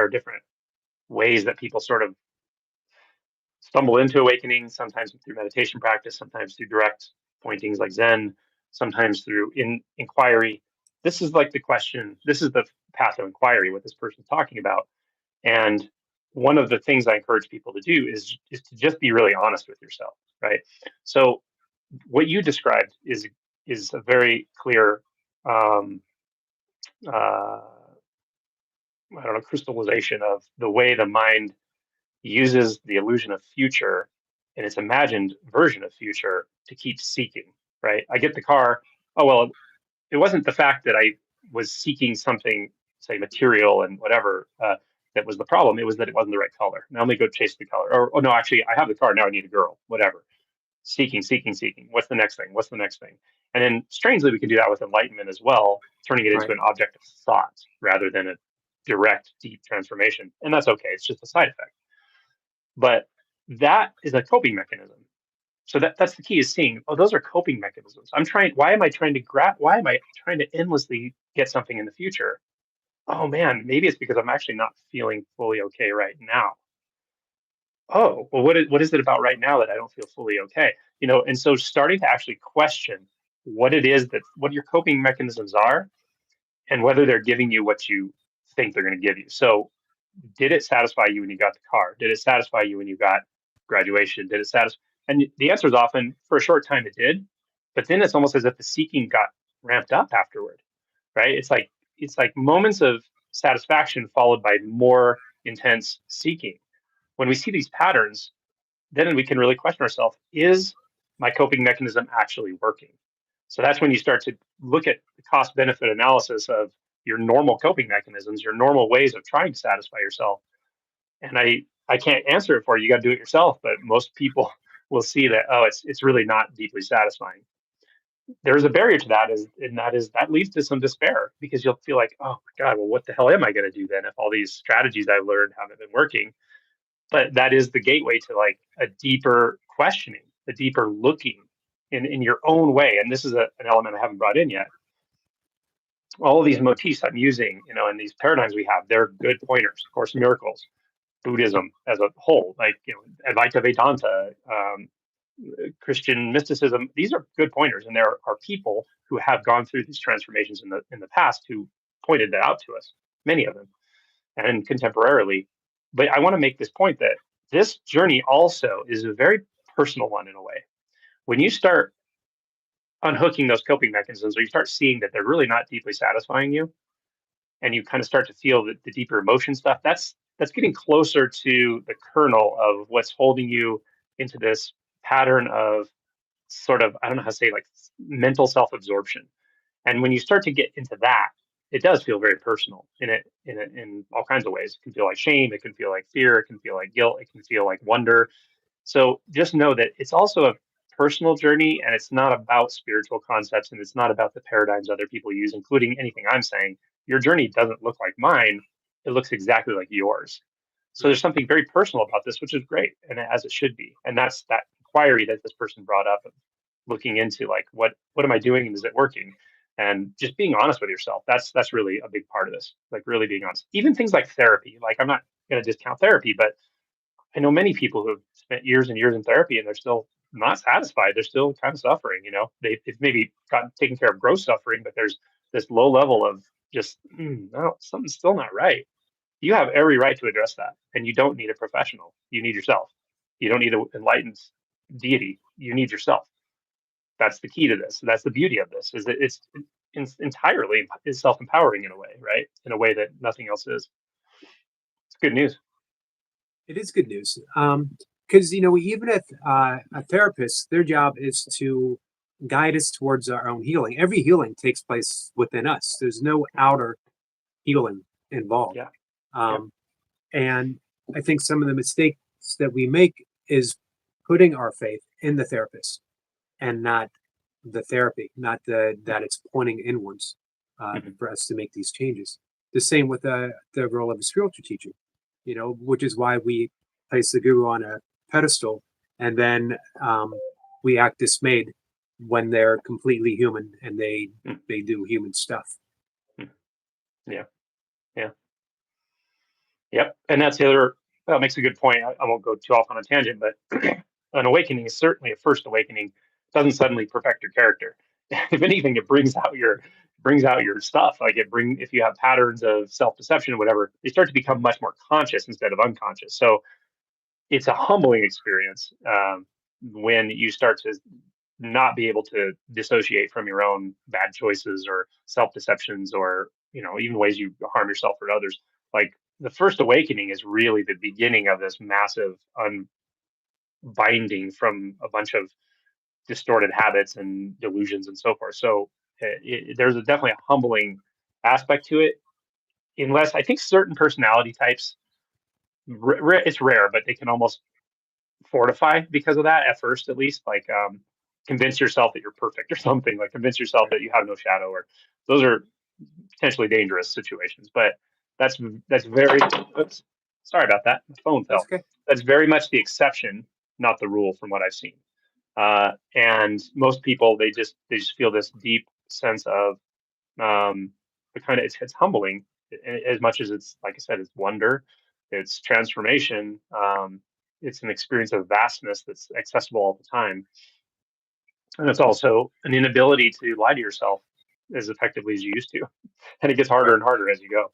are different ways that people sort of stumble into awakening, sometimes through meditation practice, sometimes through direct pointings like Zen, sometimes through inquiry. This is like the question, this is the path of inquiry, what this person's talking about. And one of the things I encourage people to do is to just be really honest with yourself, right? So what you described is a very clear um, uh, I don't know, crystallization of the way the mind uses the illusion of future and its imagined version of future to keep seeking, right? I get the car. Oh, well, it wasn't the fact that I was seeking something, say material and whatever, that was the problem. It was that it wasn't the right color. Now let me go chase the color. Or, oh no, actually, I have the car. Now I need a girl, whatever. Seeking, seeking, seeking. What's the next thing? What's the next thing? And then strangely, we can do that with enlightenment as well, turning it into Right. an object of thought rather than a direct, deep transformation. And that's okay. It's just a side effect. But that is a coping mechanism. So that's the key, is seeing, oh, those are coping mechanisms. Why am I trying to why am I trying to endlessly get something in the future? Oh man, maybe it's because I'm actually not feeling fully okay right now. Oh, well, what is it about right now that I don't feel fully okay? And so starting to actually question what it is what your coping mechanisms are and whether they're giving you what you think they're going to give you. So did it satisfy you when you got the car? Did it satisfy you when you got graduation? Did it satisfy? And the answer is often for a short time it did, but then it's almost as if the seeking got ramped up afterward, right? It's like moments of satisfaction followed by more intense seeking. When we see these patterns, then we can really question ourselves: is my coping mechanism actually working? So that's when you start to look at the cost benefit analysis of your normal coping mechanisms, your normal ways of trying to satisfy yourself. And I can't answer it for you. You got to do it yourself. But most people will see that, oh, it's really not deeply satisfying. There's a barrier to that, that leads to some despair, because you'll feel like, oh my God, well, what the hell am I going to do then if all these strategies I've learned haven't been working? But that is the gateway to like a deeper questioning, a deeper looking in your own way. And this is an element I haven't brought in yet. All of these motifs I'm using, and these paradigms we have, they're good pointers. Of Course in Miracles, Buddhism as a whole, like Advaita Vedanta, Christian mysticism. These are good pointers, and there are people who have gone through these transformations in the past who pointed that out to us. Many of them, and contemporarily. But I want to make this point that this journey also is a very personal one in a way. When you start unhooking those coping mechanisms, or you start seeing that they're really not deeply satisfying you, and you kind of start to feel the deeper emotion stuff, that's getting closer to the kernel of what's holding you into this pattern of sort of, I don't know how to say, like mental self-absorption. And when you start to get into that, it does feel very personal in all kinds of ways. It can feel like shame, it can feel like fear, it can feel like guilt, it can feel like wonder. So just know that it's also a personal journey, and it's not about spiritual concepts, and it's not about the paradigms other people use, including anything I'm saying. Your journey doesn't look like mine, it looks exactly like yours. So there's Right. something very personal about this, which is great, and as it should be. And that's that inquiry that this person brought up, of looking into like what am I doing and is it working? And just being honest with yourself. That's really a big part of this. Like really being honest. Even things like therapy. Like I'm not going to discount therapy, but I know many people who have spent years and years in therapy and they're still not satisfied. They're still kind of suffering. They've maybe gotten taken care of gross suffering, but there's this low level of just no, something's still not right. You have every right to address that, and you don't need a professional. You need yourself. You don't need an enlightened deity. You need yourself. That's the key to this. That's the beauty of this, is that it's entirely is self-empowering in a way, right? In a way that nothing else is. It's good news. It is good news. Because even if a therapist, their job is to guide us towards our own healing. Every healing takes place within us. There's no outer healing involved. Yeah. Yeah. Um, and I think some of the mistakes that we make is putting our faith in the therapist and not the therapy, not that it's pointing inwards Mhm. for us to make these changes. The same with the role of a spiritual teacher, which is why we place the guru on a pedestal, and then we act dismayed when they're completely human and Mm. they do human stuff. Mm. Yeah. Yeah. Yep. And that's the other, that makes a good point. I won't go too off on a tangent, but an awakening is certainly a first awakening. Doesn't suddenly perfect your character. If anything, it brings out your stuff. Like if you have patterns of self deception, whatever, they start to become much more conscious instead of unconscious. So it's a humbling experience when you start to not be able to dissociate from your own bad choices or self deceptions, or even ways you harm yourself or others. Like the first awakening is really the beginning of this massive unbinding from a bunch of distorted habits and delusions and so forth. So there's definitely a humbling aspect to it. Unless I think certain personality types, it's rare, but they can almost fortify because of that at first, at least. Like convince yourself that you're perfect or something. Like convince yourself Right. that you have no shadow. Or those are potentially dangerous situations. But that's that's very. Oops, sorry about that. The phone That's fell. okay. That's very much the exception, not the rule, from what I've seen. And most people, they just feel this deep sense of the kind of it's humbling as much as it's, like I said, it's wonder, it's transformation. It's an experience of vastness that's accessible all the time, and it's also an inability to lie to yourself as effectively as you used to, and it gets harder Right. and harder as you go.